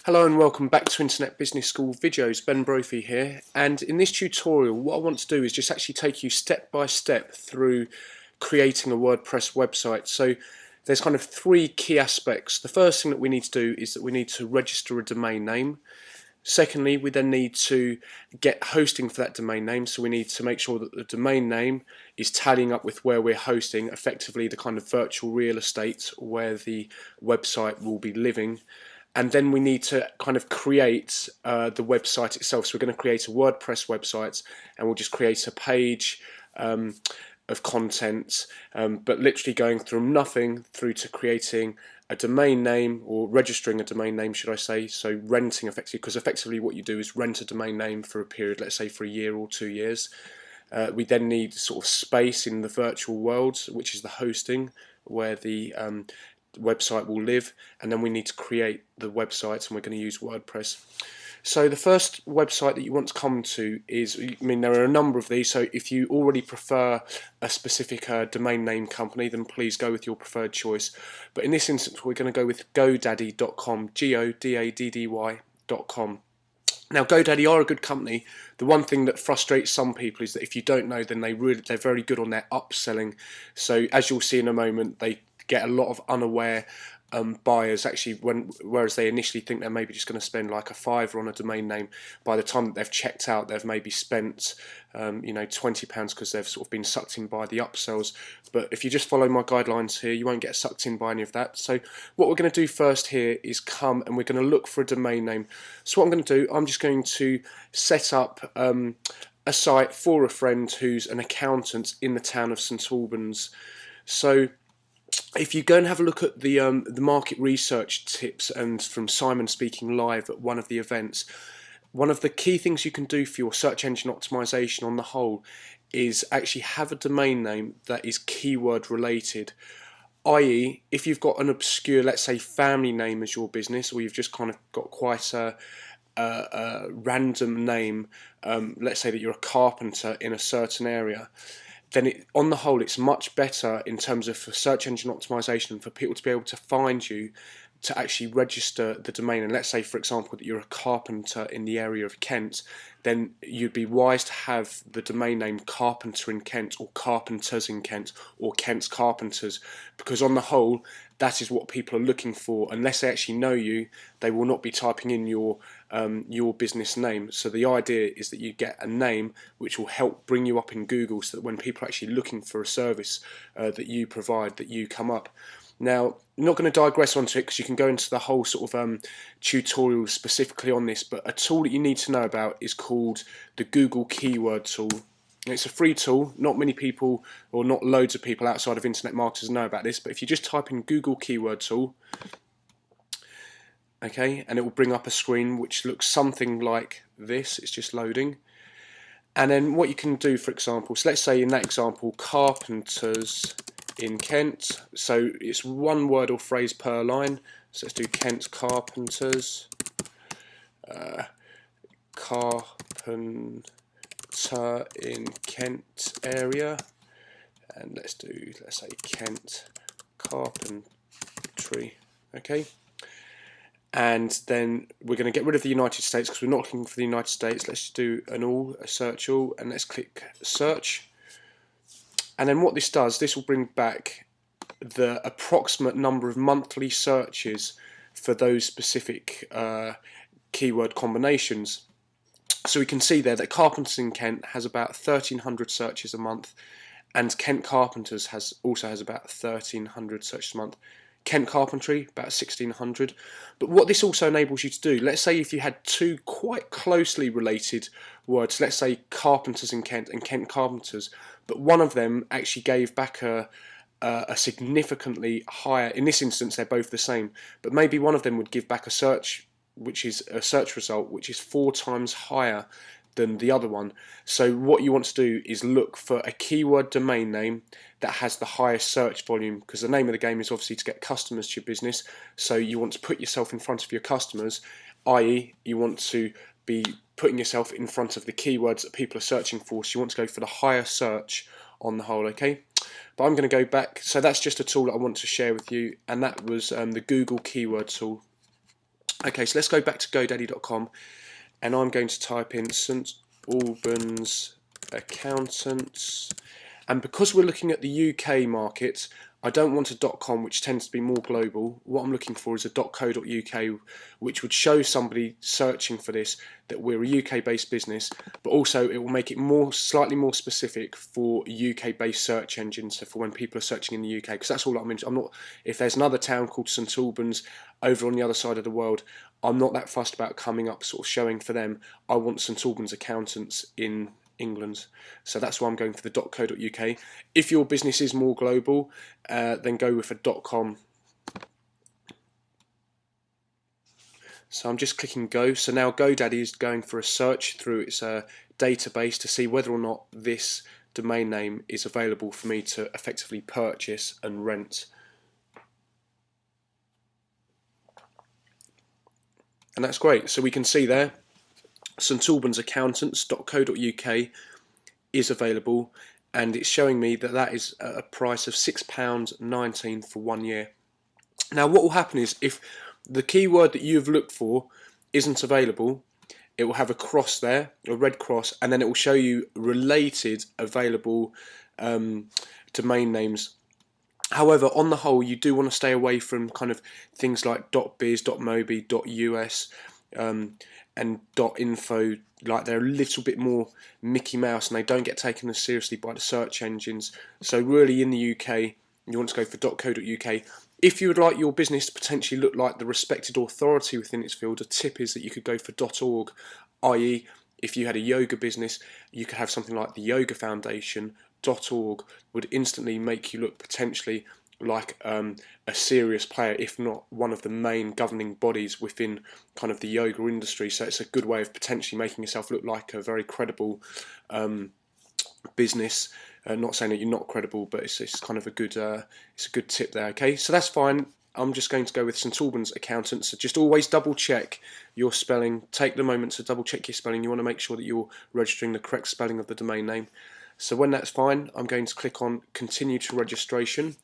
Hello and welcome back to Internet Business School videos. Ben Brophy here, and in this tutorial what I want to do is just actually take you step by step through creating a WordPress website. So there's kind of three key aspects. The first thing that we need to do is that we need to register a domain name. Secondly, we then need to get hosting for that domain name, so we need to make sure that the domain name is tallying up with where we're hosting, effectively the kind of virtual real estate where the website will be living. And then we need to kind of create the website itself. So we're going to create a WordPress website, and we'll just create a page of content, but literally going from nothing through to creating a domain name, or registering a domain name, should I say. So renting, effectively, because effectively what you do is rent a domain name for a period, let's say for a year or 2 years. We then need sort of space in the virtual world, which is the hosting, where the website will live, and then we need to create the website, and we're going to use WordPress. So the first website that you want to come to is, I mean, there are a number of these, so if you already prefer a specific domain name company, then please go with your preferred choice. But in this instance we're going to go with GoDaddy.com, GoDaddy.com. Now, GoDaddy are a good company. The one thing that frustrates some people is that if you don't know, then they're very good on their upselling. So as you'll see in a moment, they get a lot of unaware buyers actually, whereas they initially think they're maybe just going to spend like a £5 on a domain name. By the time that they've checked out, they've maybe spent £20 because they've sort of been sucked in by the upsells. But if you just follow my guidelines here, you won't get sucked in by any of that. So what we're going to do first here is come and we're going to look for a domain name. So what I'm going to do, I'm just going to set up a site for a friend who's an accountant in the town of St Albans. So if you go and have a look at the market research tips and from Simon speaking live at one of the events, one of the key things you can do for your search engine optimization on the whole is actually have a domain name that is keyword related. I.e., if you've got an obscure, let's say, family name as your business, or you've just kind of got quite a random name, let's say that you're a carpenter in a certain area, then on the whole it's much better in terms of for search engine optimization and for people to be able to find you to actually register the domain. And let's say, for example, that you're a carpenter in the area of Kent, then you'd be wise to have the domain name Carpenter in Kent, or Carpenters in Kent, or Kent's Carpenters, because on the whole that is what people are looking for. Unless they actually know you, they will not be typing in your business name. So the idea is that you get a name which will help bring you up in Google, so that when people are actually looking for a service that you provide, that you come up. Now, I'm not going to digress onto it because you can go into the whole sort of tutorial specifically on this, but a tool that you need to know about is called the Google Keyword Tool. It's a free tool. Not many people, or not loads of people outside of internet marketers know about this, but if you just type in Google Keyword Tool, okay, and it will bring up a screen which looks something like this. It's just loading. And then what you can do, for example, so let's say in that example, carpenters in Kent, so it's one word or phrase per line. So let's do Kent carpenters, carpenter in Kent area, and let's say Kent carpentry, okay. And then we're going to get rid of the United States because we're not looking for the United States. Let's do a search all, and let's click search. And then what this does, this will bring back the approximate number of monthly searches for those specific keyword combinations. So we can see there that Carpenters in Kent has about 1,300 searches a month, and Kent Carpenters also has about 1,300 searches a month. Kent Carpentry, about 1,600. But what this also enables you to do, let's say if you had two quite closely related words, let's say Carpenters in Kent and Kent Carpenters, but one of them actually gave back a significantly higher, in this instance they're both the same, but maybe one of them would give back a search result which is 4 times higher than the other one. So what you want to do is look for a keyword domain name that has the highest search volume, because the name of the game is obviously to get customers to your business. So you want to put yourself in front of your customers, i.e. you want to be putting yourself in front of the keywords that people are searching for. So you want to go for the higher search on the whole, okay? But I'm going to go back. So that's just a tool that I want to share with you, and that was the Google Keyword Tool. Okay, so let's go back to GoDaddy.com, and I'm going to type in St Albans Accountants. And because we're looking at the UK market, I don't want a .com, which tends to be more global. What I'm looking for is a .co.uk, which would show somebody searching for this that we're a UK-based business, but also it will make it slightly more specific for UK-based search engines, so for when people are searching in the UK, because that's all I'm interested. I'm not. If there's another town called St Albans over on the other side of the world, I'm not that fussed about coming up, sort of showing for them. I want St Albans Accountants in England, so that's why I'm going for the .co.uk. If your business is more global, then go with a .com. So I'm just clicking go. So now GoDaddy is going for a search through its database to see whether or not this domain name is available for me to effectively purchase and rent. And that's great. So we can see there, stalbansaccountants.co.uk is available, and it's showing me that that is at a price of £6.19 for 1 year. Now what will happen is, if the keyword that you've looked for isn't available, it will have a cross there, a red cross, and then it will show you related available domain names. However, on the whole, you do want to stay away from kind of things like .biz, .mobi, .us, and .info. Like, they're a little bit more Mickey Mouse, and they don't get taken as seriously by the search engines. So really, in the UK, you want to go for .co.uk. If you would like your business to potentially look like the respected authority within its field, a tip is that you could go for .org, i.e. if you had a yoga business, you could have something like the Yoga Foundation. .org would instantly make you look potentially like a serious player, if not one of the main governing bodies within kind of the yoga industry. So it's a good way of potentially making yourself look like a very credible business. Not saying that you're not credible, but it's kind of a good tip there. Okay, so that's fine. I'm just going to go with St Albans Accountants. So just always double check your spelling. Take the moment to double check your spelling. You want to make sure that you're registering the correct spelling of the domain name. So when that's fine, I'm going to click on Continue to Registration.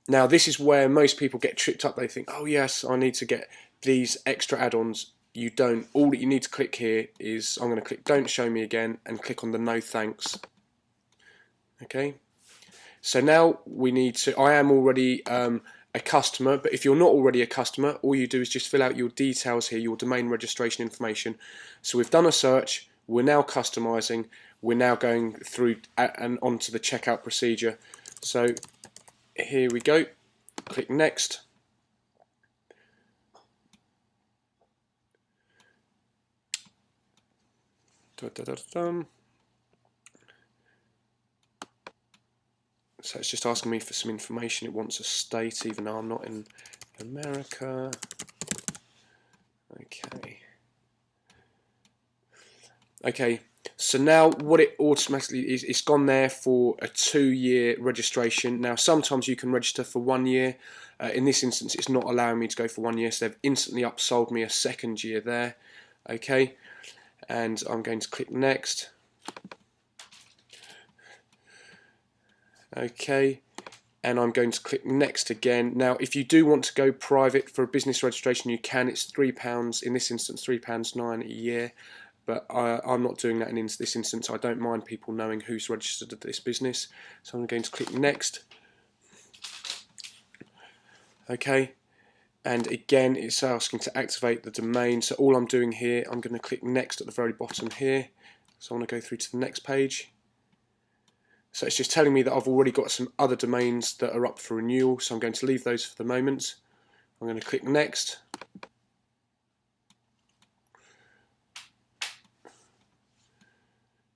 Now this is where most people get tripped up. They think, oh yes, I need to get these extra add-ons. You don't. All that you need to click here is, I'm going to click Don't Show Me Again and click on the No Thanks. Okay. So now we need to, I am already a customer, but if you're not already a customer, all you do is just fill out your details here, your domain registration information. So we've done a search, we're now customizing, we're now going through and onto the checkout procedure. So here we go, click Next. So it's just asking me for some information. It wants a state, even though I'm not in America. Okay, so now what it automatically is, it's gone there for a 2-year registration. Now sometimes you can register for 1 year. In this instance, it's not allowing me to go for 1 year, so they've instantly upsold me a 2nd year there. Okay, and I'm going to click Next. Okay, and I'm going to click Next again. Now if you do want to go private for a business registration, you can. It's £3, in this instance £3.09 a year, but I'm not doing that in this instance. I don't mind people knowing who's registered at this business, so I'm going to click Next. Okay, and again it's asking to activate the domain, so all I'm doing here, I'm going to click Next at the very bottom here. So I want to go through to the next page. So it's just telling me that I've already got some other domains that are up for renewal, so I'm going to leave those for the moment. I'm going to click Next.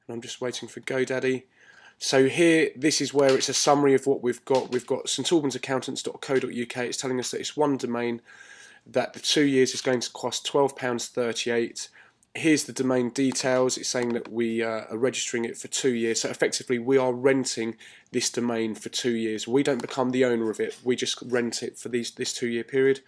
And I'm just waiting for GoDaddy. So here, this is where it's a summary of what we've got. We've got stalbansaccountants.co.uk. It's telling us that it's one domain, that the 2 years is going to cost £12.38. Here's the domain details. It's saying that we are registering it for 2 years. So effectively, we are renting this domain for 2 years. We don't become the owner of it. We just rent it for this 2-year period.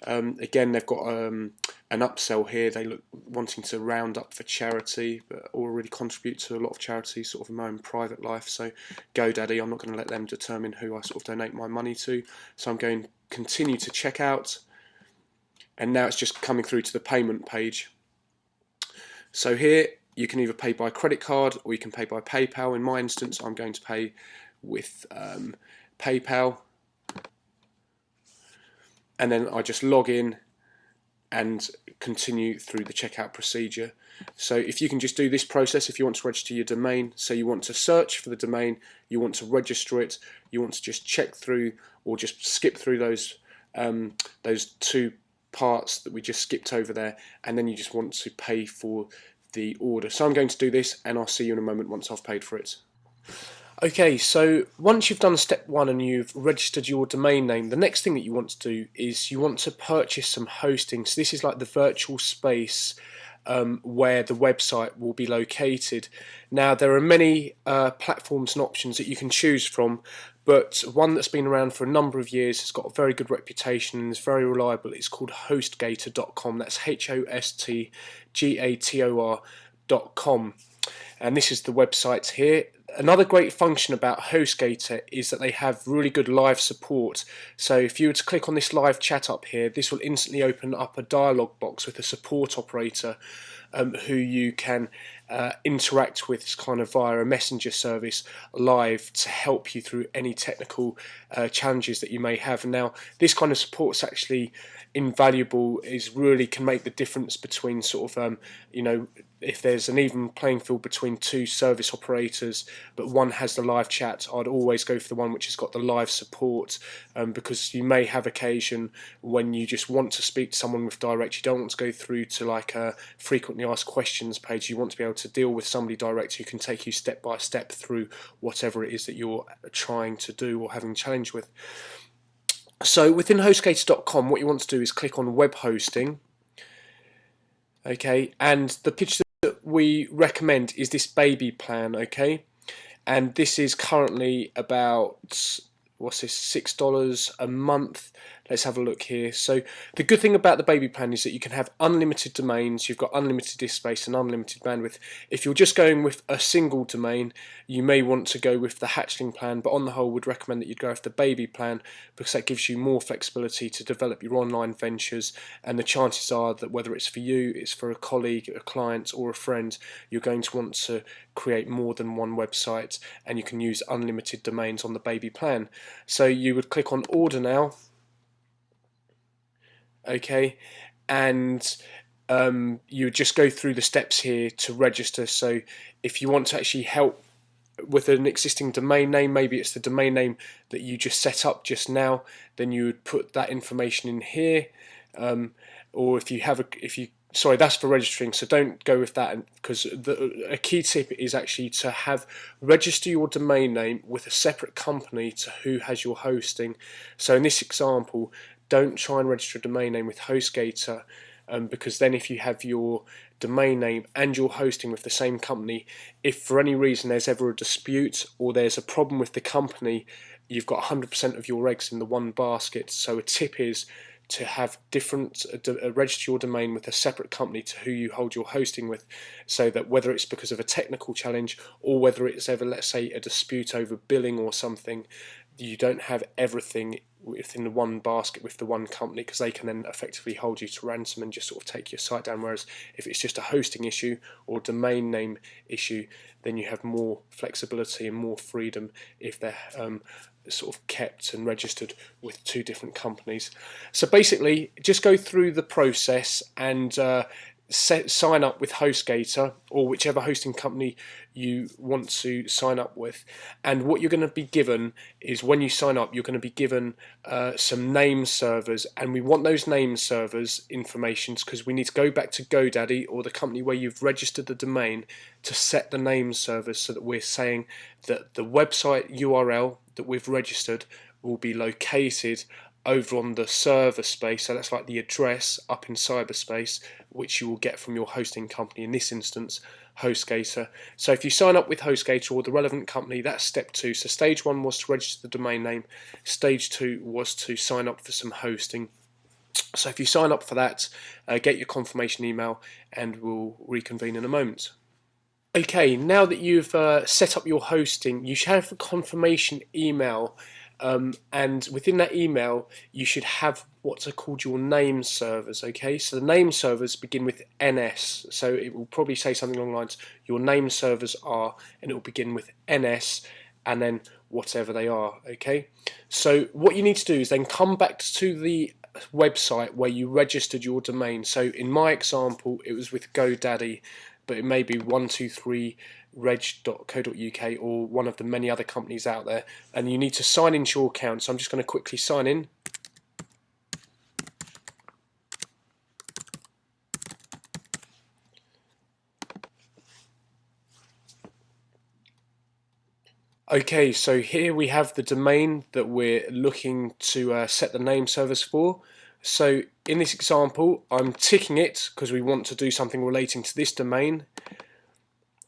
Again, they've got an upsell here. They look wanting to round up for charity, but already contribute to a lot of charities sort of in my own private life. So GoDaddy, I'm not going to let them determine who I sort of donate my money to. So I'm going to continue to check out. and now it's just coming through to the payment page. So here you can either pay by credit card or you can pay by PayPal. In my instance, I'm going to pay with PayPal, and then I just log in and continue through the checkout procedure. So if you can just do this process, if you want to register your domain, so you want to search for the domain, you want to register it, you want to just check through or just skip through those two parts that we just skipped over there, and then you just want to pay for the order. So I'm going to do this, and I'll see you in a moment once I've paid for it. Okay, so once you've done step one and you've registered your domain name, the next thing that you want to do is you want to purchase some hosting. So this is like the virtual space where the website will be located. Now there are many platforms and options that you can choose from, but one that's been around for a number of years, has got a very good reputation and is very reliable. It's called HostGator.com. That's HOSTGATOR.com. And this is the website here. Another great function about HostGator is that they have really good live support. So if you were to click on this live chat up here, this will instantly open up a dialog box with a support operator who you can interact with kind of via a messenger service live to help you through any technical challenges that you may have. Now this kind of support is actually invaluable, is really can make the difference between sort of you know, if there's an even playing field between two service operators but one has the live chat, I'd always go for the one which has got the live support, because you may have occasion when you just want to speak to someone with direct, you don't want to go through to like a frequently asked questions page, you want to be able to deal with somebody direct who can take you step by step through whatever it is that you're trying to do or having a challenge with. So within HostGator.com, what you want to do is click on web hosting. Okay, and the picture that we recommend is this baby plan. Okay, and this is currently about, what's this, $6 a month. Let's have a look here. So the good thing about the baby plan is that you can have unlimited domains, you've got unlimited disk space and unlimited bandwidth. If you're just going with a single domain, you may want to go with the hatchling plan, but on the whole would recommend that you'd go with the baby plan, because that gives you more flexibility to develop your online ventures, and the chances are that whether it's for you, it's for a colleague, a client or a friend, you're going to want to create more than one website, and you can use unlimited domains on the baby plan. So you would click on order now. Okay, and you would just go through the steps here to register. So if you want to actually help with an existing domain name, maybe it's the domain name that you just set up just now, then you would put that information in here, or if you have sorry, that's for registering, so don't go with that, because a key tip is actually to register your domain name with a separate company to who has your hosting. So in this example, don't try and register a domain name with HostGator, because then if you have your domain name and your hosting with the same company, if for any reason there's ever a dispute or there's a problem with the company, you've got 100% of your eggs in the one basket. So a tip is to have register your domain with a separate company to who you hold your hosting with, so that whether it's because of a technical challenge or whether it's ever, let's say, a dispute over billing or something, you don't have everything within the one basket with the one company, because they can then effectively hold you to ransom and just sort of take your site down. Whereas if it's just a hosting issue or domain name issue, then you have more flexibility and more freedom if they're sort of kept and registered with two different companies. So basically just go through the process and sign up with HostGator or whichever hosting company you want to sign up with. And what you're going to be given is, when you sign up, you're going to be given some name servers, and we want those name servers information because we need to go back to GoDaddy or the company where you've registered the domain to set the name servers, so that we're saying that the website URL that we've registered will be located over on the server space, so that's like the address up in cyberspace, which you will get from your hosting company, in this instance HostGator. So if you sign up with HostGator or the relevant company, that's step 2. So stage 1 was to register the domain name, stage 2 was to sign up for some hosting. So if you sign up for that, get your confirmation email and we'll reconvene in a moment. Okay, now that you've set up your hosting, you should have a confirmation email and within that email you should have what are called your name servers. Okay, so the name servers begin with NS, so it will probably say something along the lines your name servers are, and it will begin with NS and then whatever they are. Okay, so what you need to do is then come back to the website where you registered your domain. So in my example it was with GoDaddy, but it may be 123reg.co.uk or one of the many other companies out there, and you need to sign into your account. So I'm just going to quickly sign in. Okay, so here we have the domain that we're looking to set the name servers for. So in this example I'm ticking it because we want to do something relating to this domain,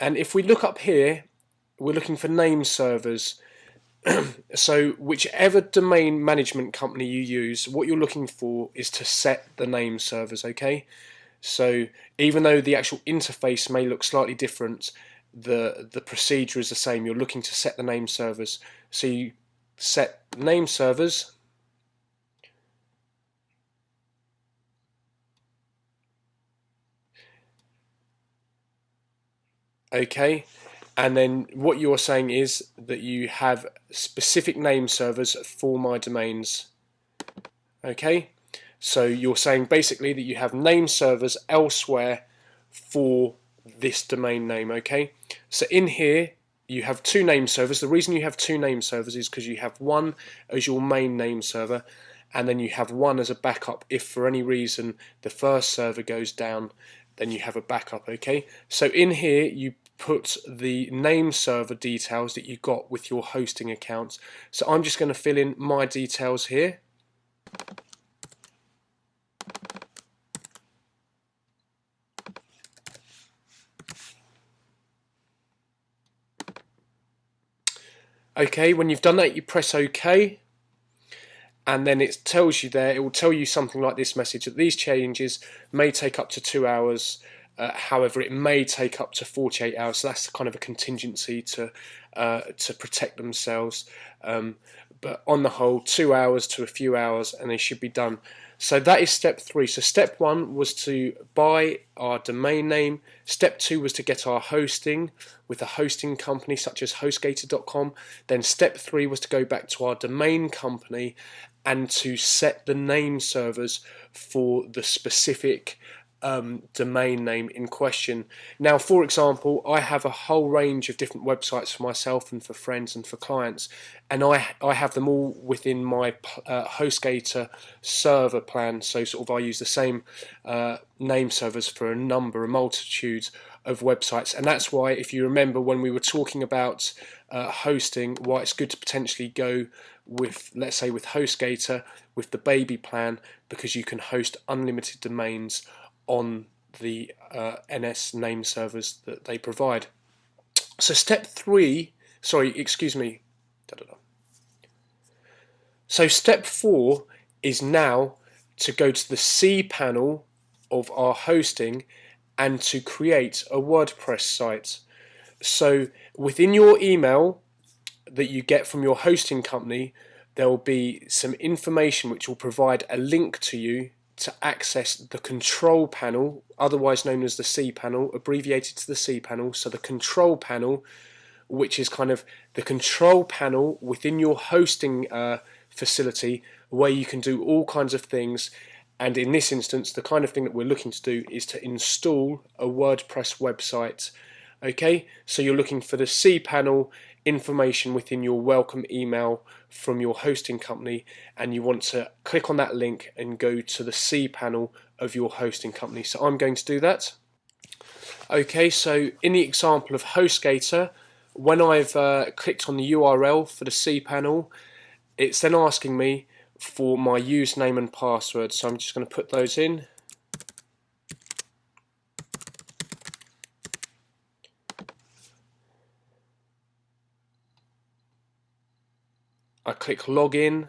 and if we look up here we're looking for name servers. So whichever domain management company you use, what you're looking for is to set the name servers. Okay, so even though the actual interface may look slightly different, the procedure is the same. You're looking to set the name servers, so you set name servers, okay, and then what you're saying is that you have specific name servers for my domains. Okay, so you're saying basically that you have name servers elsewhere for this domain name. Okay, so in here you have two name servers. The reason you have two name servers is because you have one as your main name server, and then you have one as a backup if for any reason the first server goes down, then you have a backup. Okay, so in here you put the name server details that you got with your hosting accounts. So I'm just going to fill in my details here. Okay, when you've done that you press OK, and then it tells you there, it will tell you something like this message, that these changes may take up to 2 hours, however it may take up to 48 hours, so that's kind of a contingency to protect themselves, but on the whole 2 hours to a few hours and they should be done. So that is step 3. So step 1 was to buy our domain name. Step 2 was to get our hosting with a hosting company such as HostGator.com. Then step 3 was to go back to our domain company and to set the name servers for the specific domain name in question. Now, for example, I have a whole range of different websites for myself and for friends and for clients, and I have them all within my HostGator server plan. So sort of I use the same name servers for a multitude of websites, and that's why, if you remember when we were talking about hosting, why it's good to potentially go with, let's say, with HostGator with the baby plan, because you can host unlimited domains on the NS name servers that they provide. So step 3, sorry, excuse me. So step 4 is now to go to the cPanel of our hosting and to create a WordPress site. So within your email that you get from your hosting company, there will be some information which will provide a link to you to access the control panel, otherwise known as the cPanel, abbreviated to the cPanel. So the control panel, which is kind of the control panel within your hosting facility, where you can do all kinds of things. And in this instance, the kind of thing that we're looking to do is to install a WordPress website. Okay, so you're looking for the cPanel information within your welcome email from your hosting company, and you want to click on that link and go to the cPanel of your hosting company. So I'm going to do that. Okay, so in the example of HostGator, when I've clicked on the URL for the cPanel, it's then asking me for my username and password, so I'm just going to put those in. I click login,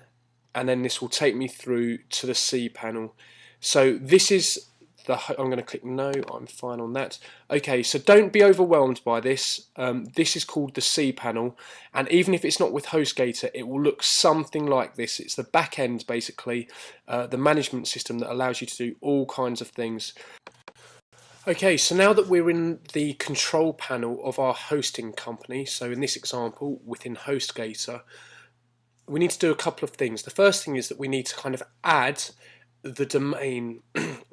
and then this will take me through to the cPanel. So this is I'm going to click no, I'm fine on that. Okay, so don't be overwhelmed by this. This is called the cPanel, and even if it's not with HostGator, it will look something like this. It's the back end, basically, the management system that allows you to do all kinds of things. Okay, so now that we're in the control panel of our hosting company, so in this example, within HostGator, we need to do a couple of things. The first thing is that we need to kind of add the domain.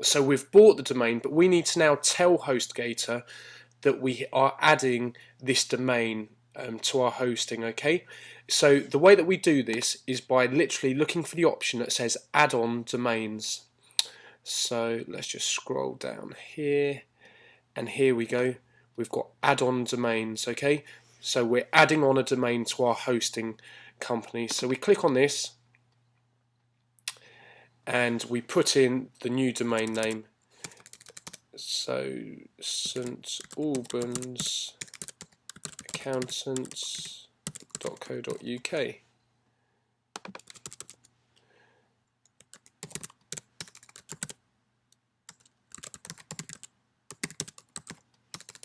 So we've bought the domain, but we need to now tell HostGator that we are adding this domain to our hosting, okay? So the way that we do this is by literally looking for the option that says add-on domains. So let's just scroll down here, and here we go. We've got add-on domains, okay? So we're adding on a domain to our hosting company. So we click on this, and we put in the new domain name. So St Albans accountants.co.uk.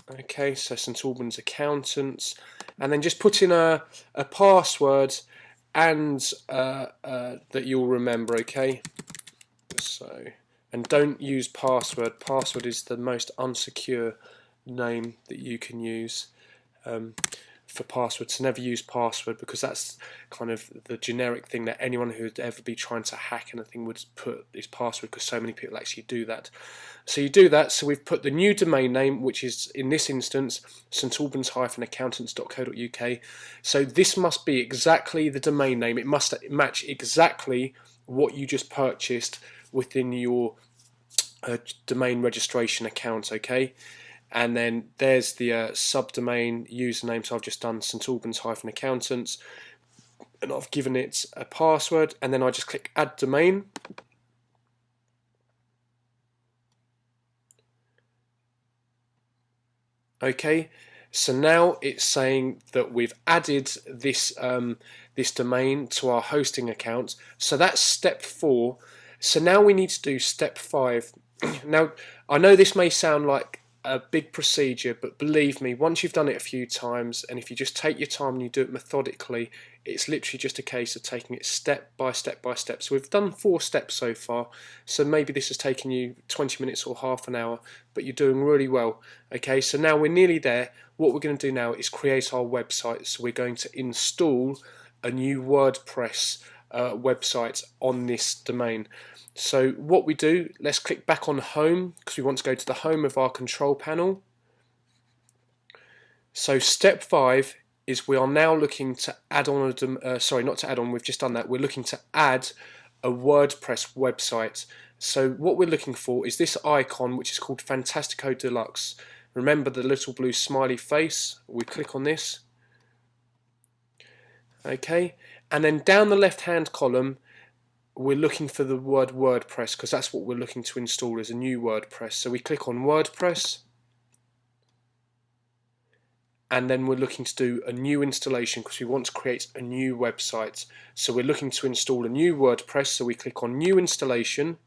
Okay, so St Albans Accountants, and then just put in a password and that you'll remember, okay? So, and don't use password. Password is the most unsecure name that you can use for password. So never use password, because that's kind of the generic thing that anyone who would ever be trying to hack anything would put is password, because so many people actually do that. So you do that. So we've put the new domain name, which is in this instance St Albans-accountants.co.uk. So this must be exactly the domain name. It must match exactly what you just purchased within your domain registration account, okay? And then there's the subdomain username. So I've just done St Albans-accountants, and I've given it a password, and then I just click add domain. Okay, so now it's saying that we've added this this domain to our hosting account. So that's step 4. So now we need to do step 5. Now I know this may sound like a big procedure, but believe me, once you've done it a few times, and if you just take your time and you do it methodically, it's literally just a case of taking it step by step by step. So we've done 4 steps so far, so maybe this has taken you 20 minutes or half an hour, but you're doing really well. Okay, so now we're nearly there. What we're going to do now is create our website. So we're going to install a new WordPress website on this domain. So what we do, let's click back on home, because we want to go to the home of our control panel. So step 5 is we are now looking to add on sorry, not to add on, we've just done that. We're looking to add a WordPress website. So what we're looking for is this icon, which is called Fantastico Deluxe. Remember the little blue smiley face? We click on this. Okay, and then down the left hand column, we're looking for the word WordPress, because that's what we're looking to install as a new WordPress. So we click on WordPress, and then we're looking to do a new installation because we want to create a new website. So we're looking to install a new WordPress, so we click on new installation.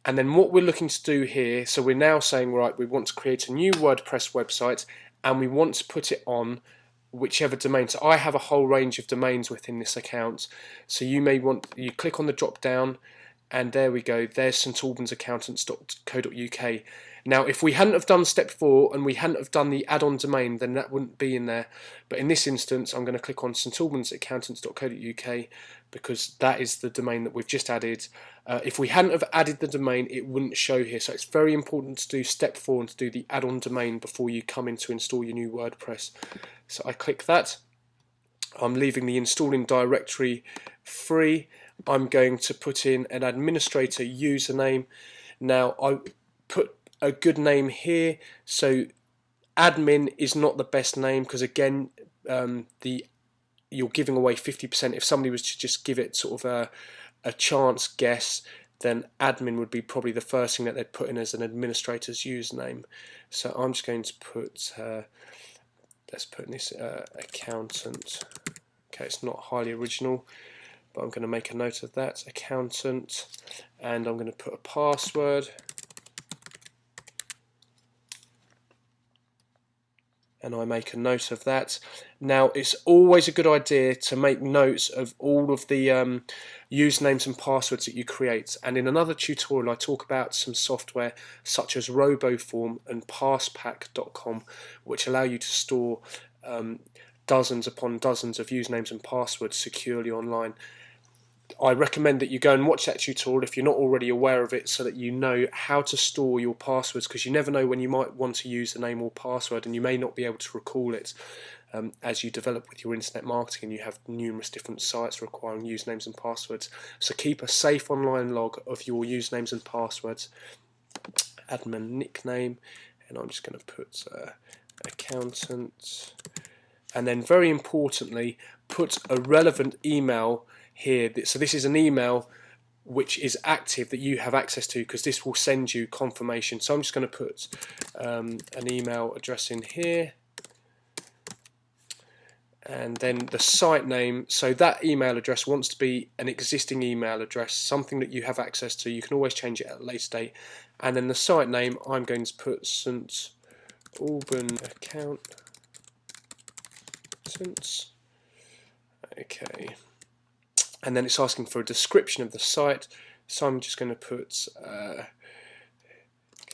And then what we're looking to do here, so we're now saying, right, we want to create a new WordPress website, and we want to put it on whichever domain. So I have a whole range of domains within this account. So you may want, you click on the drop down, and there we go, there's St Albans-accountants.co.uk. Now if we hadn't have done step 4 and we hadn't have done the add-on domain, then that wouldn't be in there. But in this instance I'm going to click on St Albans-accountants.co.uk, because that is the domain that we've just added. If we hadn't have added the domain, it wouldn't show here. So it's very important to do step 4 and to do the add-on domain before you come in to install your new WordPress. So I click that. I'm leaving the installing directory free. I'm going to put in an administrator username. Now I put a good name here. So admin is not the best name, because again you're giving away 50%. If somebody was to just give it sort of a chance guess, then admin would be probably the first thing that they'd put in as an administrator's username. So I'm just going to put let's put in this accountant. Okay, it's not highly original. but I'm going to make a note of that, accountant, and I'm going to put a password. And I make a note of that. Now, it's always a good idea to make notes of all of the usernames and passwords that you create. And in another tutorial, I talk about some software such as RoboForm and Passpack.com, which allow you to store dozens upon dozens of usernames and passwords securely online. I recommend that you go and watch that tutorial if you're not already aware of it, so that you know how to store your passwords, because you never know when you might want to use the name or password and you may not be able to recall it as you develop with your internet marketing and you have numerous different sites requiring usernames and passwords. So keep a safe online log of your usernames and passwords. Admin nickname, and I'm just going to put accountant, and then very importantly put a relevant email here. So this is an email which is active that you have access to, because this will send you confirmation. So I'm just going to put an email address in here, and then the site name. So that email address wants to be an existing email address, something that you have access to. You can always change it at a later date. And then the site name, I'm going to put St Albans Accountants. Okay. And then it's asking for a description of the site, so I'm just going to put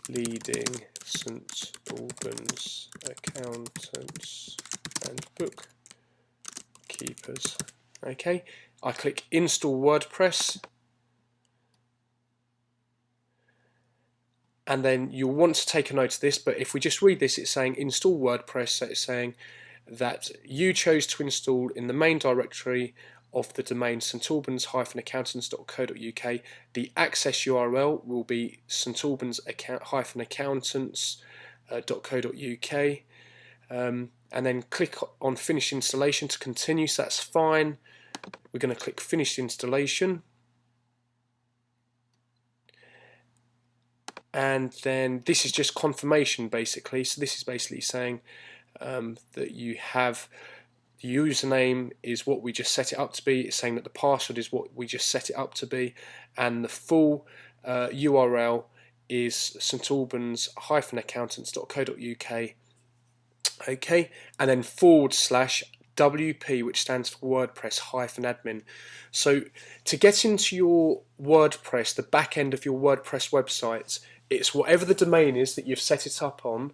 leading St Albans accountants and bookkeepers. Okay, I click install WordPress, and then you'll want to take a note of this, but if we just read this, it's saying install WordPress, so it's saying that you chose to install in the main directory of the domain stalbans-accountants.co.uk. The access URL will be stalbans-accountants.co.uk, and then click on finish installation to continue. So that's fine. We're going to click finish installation, and then this is just confirmation basically. So this is basically saying that you have the username is what we just set it up to be. It's saying that the password is what we just set it up to be, and the full URL is stalbans-accountants.co.uk. Okay, and then /WP, which stands for WordPress-admin. So to get into your WordPress, the back end of your WordPress website, it's whatever the domain is that you've set it up on,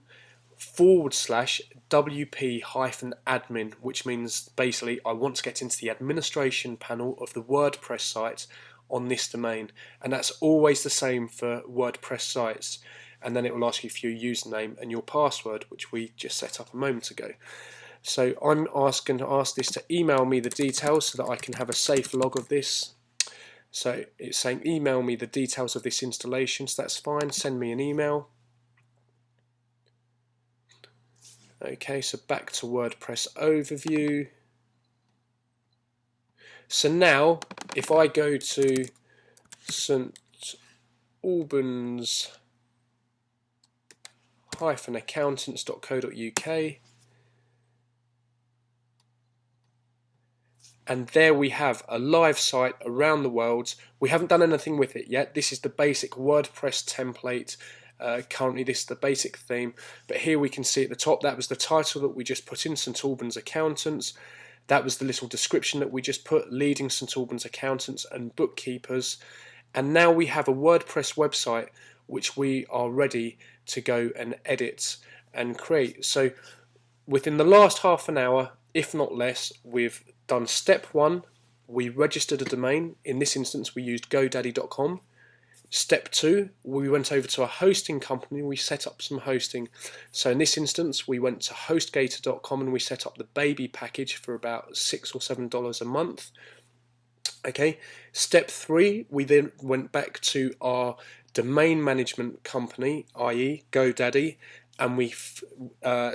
/WP-admin, which means basically I want to get into the administration panel of the WordPress site on this domain, and that's always the same for WordPress sites. And then it will ask you for your username and your password, which we just set up a moment ago. So I'm going to ask this to email me the details so that I can have a safe log of this. So it's saying email me the details of this installation, so that's fine. Send me an email. Okay, so back to WordPress overview. So now, if I go to St Albans-accountants.co.uk, and there we have a live site around the world. We haven't done anything with it yet. This is the basic WordPress template. Currently this is the basic theme, but here we can see at the top that was the title that we just put in, St Albans Accountants. That was the little description that we just put, leading St Albans Accountants and bookkeepers. And now we have a WordPress website which we are ready to go and edit and create. So within the last half an hour, if not less, we've done step one. We registered a domain. In this instance we used GoDaddy.com. Step two, we went over to a hosting company, we set up some hosting. So in this instance, we went to HostGator.com and we set up the baby package for about $6 or $7 a month. Okay, step three, we then went back to our domain management company, i.e. GoDaddy, and we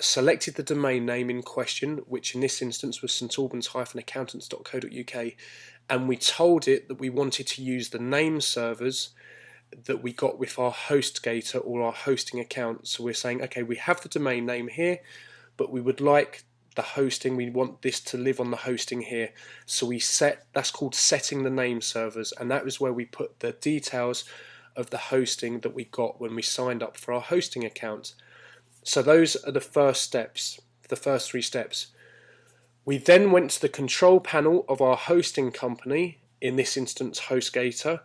selected the domain name in question, which in this instance was stalbans-accountants.co.uk, and we told it that we wanted to use the name servers that we got with our HostGator or our hosting account. So we're saying, okay, we have the domain name here, but we would like the hosting, we want this to live on the hosting here. So we set, that's called setting the name servers, and that was where we put the details of the hosting that we got when we signed up for our hosting account. So those are the first steps, the first 3 steps. We then went to the control panel of our hosting company, in this instance HostGator,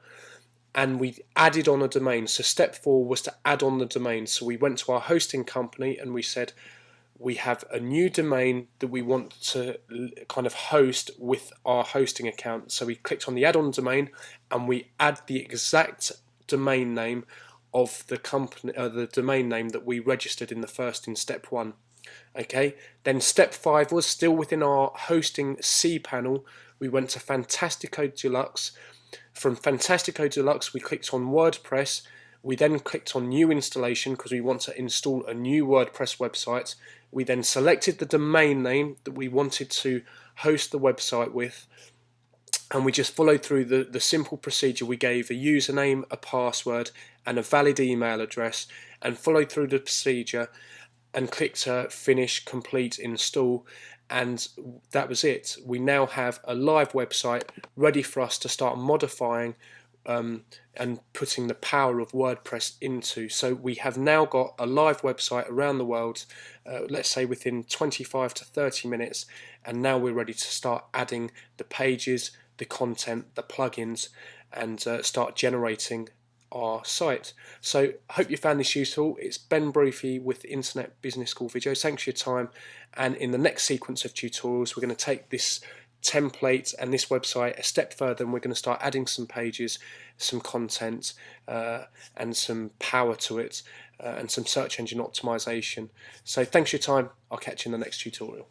and we added on a domain. So step 4 was to add on the domain. So we went to our hosting company and we said we have a new domain that we want to kind of host with our hosting account. So we clicked on the add-on domain and we add the exact domain name of the company, the domain name that we registered in step 1. Okay, then step 5 was still within our hosting cPanel. We went to Fantastico Deluxe. From Fantastico Deluxe we clicked on WordPress. We then clicked on new installation because we want to install a new WordPress website. We then selected the domain name that we wanted to host the website with, and we just followed through the simple procedure. We gave a username, a password and a valid email address, and followed through the procedure and clicked finish, complete, install, and that was it. We now have a live website ready for us to start modifying and putting the power of WordPress into. So we have now got a live website around the world, let's say within 25 to 30 minutes, and now we're ready to start adding the pages, the content, the plugins, and start generating our site. So I hope you found this useful. It's Ben Brophy with Internet Business School Videos. Thanks for your time, and in the next sequence of tutorials we're going to take this template and this website a step further, and we're going to start adding some pages, some content, and some power to it, and some search engine optimization. So thanks for your time. I'll catch you in the next tutorial.